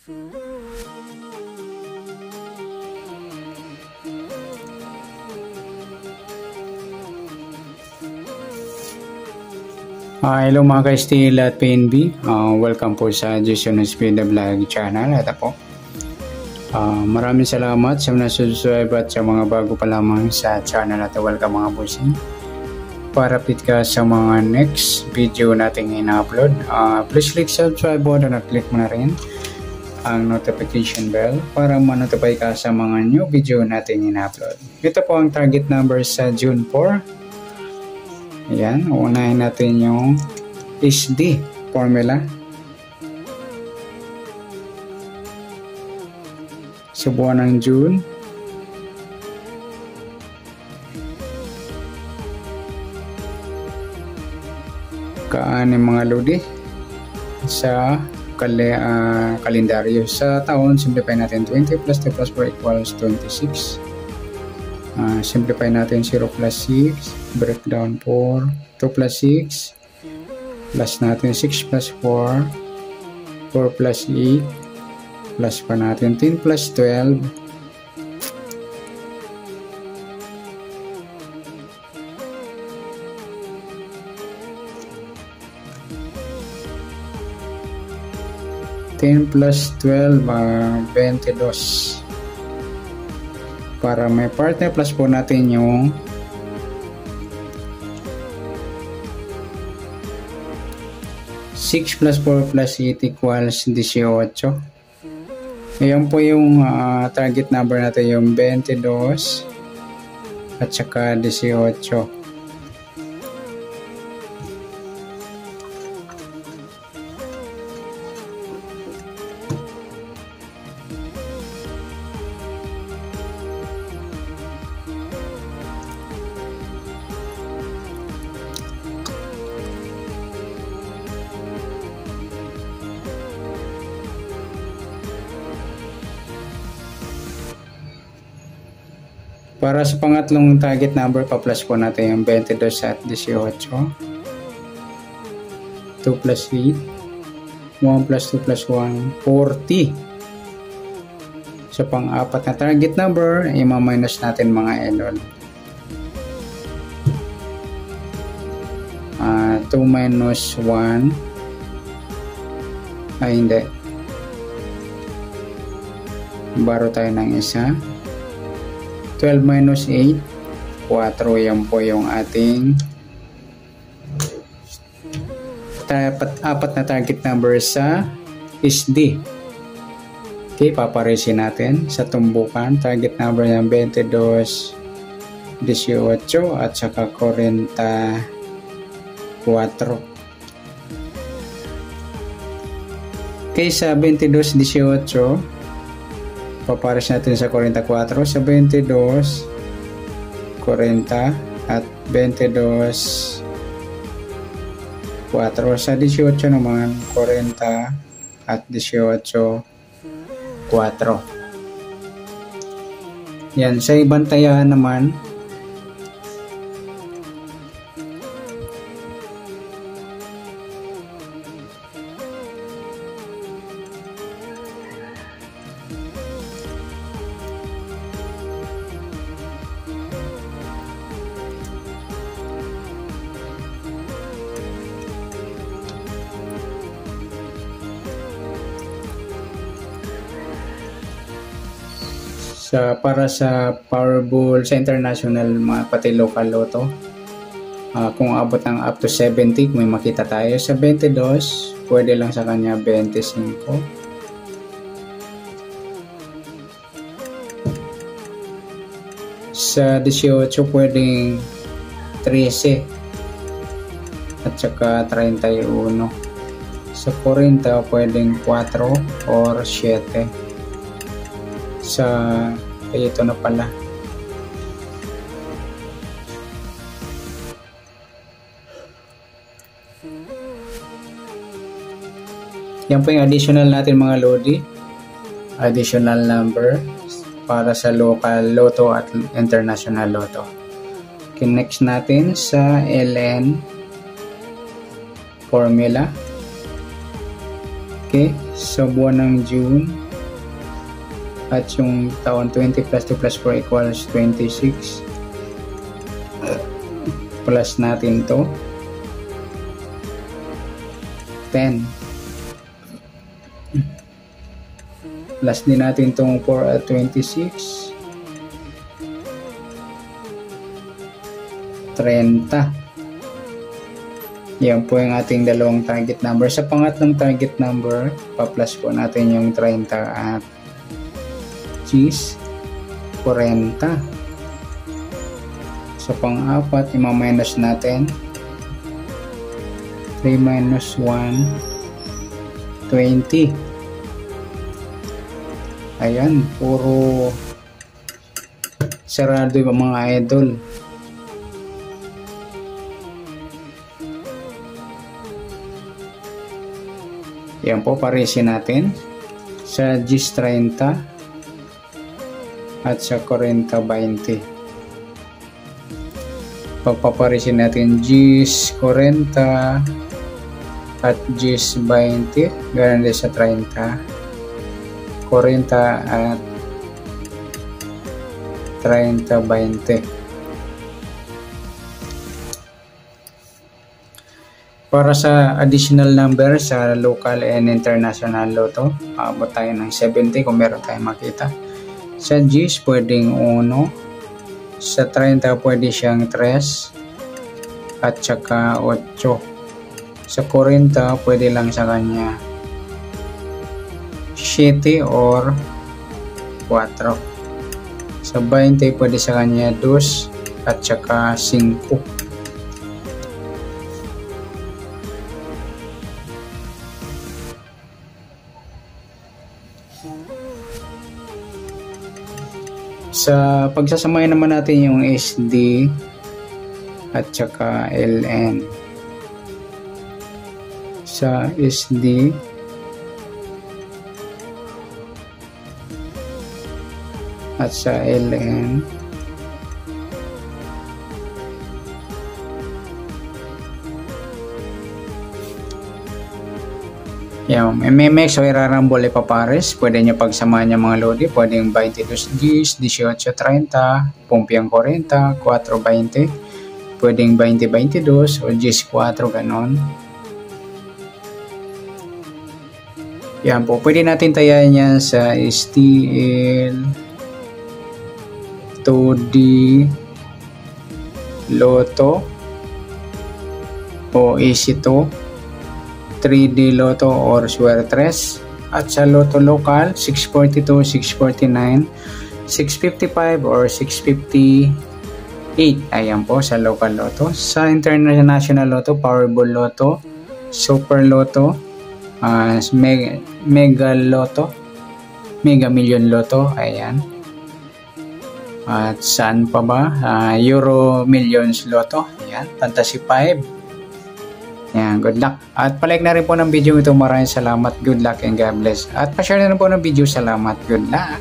Hello mga ka-STL at PNB. Welcome po sa Jason Espida Vlog channel. Ito po. Maraming salamat sa mga subscribe at sa mga bago pa lamang sa channel at welcome mga bossing. Para update ka sa mga next video nating ina-upload, please click subscribe button at click mo na rin ang notification bell para ma-notify ka sa mga new video nating ina-upload. Ito po ang target number sa June 4. Ayan, unahin natin yung SD formula. Sa buwan ng June, kaan yung mga lodi sa kalendaryo. Sa taon, simplify natin 20 plus 2 plus 4 equals 26. Simplify natin 0 plus 6, breakdown 4, 2 plus 6, plus natin 6 plus 4, 4 plus 8, plus pa natin 10 plus 12, plus 12, 22. Para may partner plus po natin yung 6 plus 4 plus 8 equals 18. Ayan po yung target number natin, yung 22 at saka 18. Para sa pangatlong target number, pa-plus po natin yung 22 at 18. 2 plus 8. 1 plus 2 plus 1, 40. Sa pang-apat na target number, i-minus natin mga idol. 2 minus 1. Ay, hindi. Baro tayo ng isa. 12 minus 8, 4. Yan po yung ating apat na target number sa SD. Okay, paparesin natin sa tumbukan. Target number ng 22, 18 at saka 44. Okay, sa 22, 18, papares natin sa 44, sa 22, 40 at 22, 4. Sa 18 naman, 40 at 18, 4. Yan, sa ibang taya naman, para sa Powerball sa international, pati local lotto, kung abot ng up to 70, may makita tayo. Sa 22, pwede lang sa kanya 25. Sa 18, pwedeng 13 at saka 31. Sa 40, pwedeng 4 or 7. Ito na pala. Yan po yung additional natin mga lodi. Additional number para sa local lotto at international lotto. Okay, next natin sa LN formula. Okay, sa buwan ng June at yung taon 20 plus 2 plus 4 equals 26. Plus natin to 10. Plus din natin tong 4 at 26. 30. Yan po yung ating dalawang target number. Sa pangatlong target number, pa-plus po natin yung 30 at 40. Sa pang-apat, ima-minus natin. 3 minus 1, 20. Ayan, puro sarado yung mga idol. Yan po, parisin natin sa GIS 30 at sa 40-20. Pagpaparisin natin GIS 40 at GIS 20, ganun din sa 30, 40 at 30-20. Para sa additional number sa local and international lotto, abot tayo ng 70 kung meron tayong makita. Sa GIS pwedeng 1, sa 30 pwede siyang 3 at saka 8. Sa 40 pwede lang sa kanya 7 or 4. Sa 20 pwede sa kanya 2 at saka 5. Sa pagsasamahin naman natin yung SD at saka LN. Sa SD at sa LN, yan, MMX o irarambol ipapares, pwede nyo pagsamahan yung mga lodi, pwedeng 22 GIS, 18-30, Pumpiang 40, 4-20, pwedeng 20-22 o GIS 4, ganon. Yan po, pwede natin tayahin yan sa STL, 2D, Lotto, o AC2, 3D Lotto or Suertres, at sa Lotto Local 642, 649, 655 or 658. Ayan po sa local lotto. Sa international lotto, Powerball Lotto, Super Lotto, Mega Lotto, Mega Million Lotto, ayan. At saan pa ba? Euro Millions Lotto, ayan. Fantasy 5. Yan, good luck. At palike na rin po ng video ito. Maraming salamat. Good luck and God bless. At pa-share na rin po ng video. Salamat. Good luck.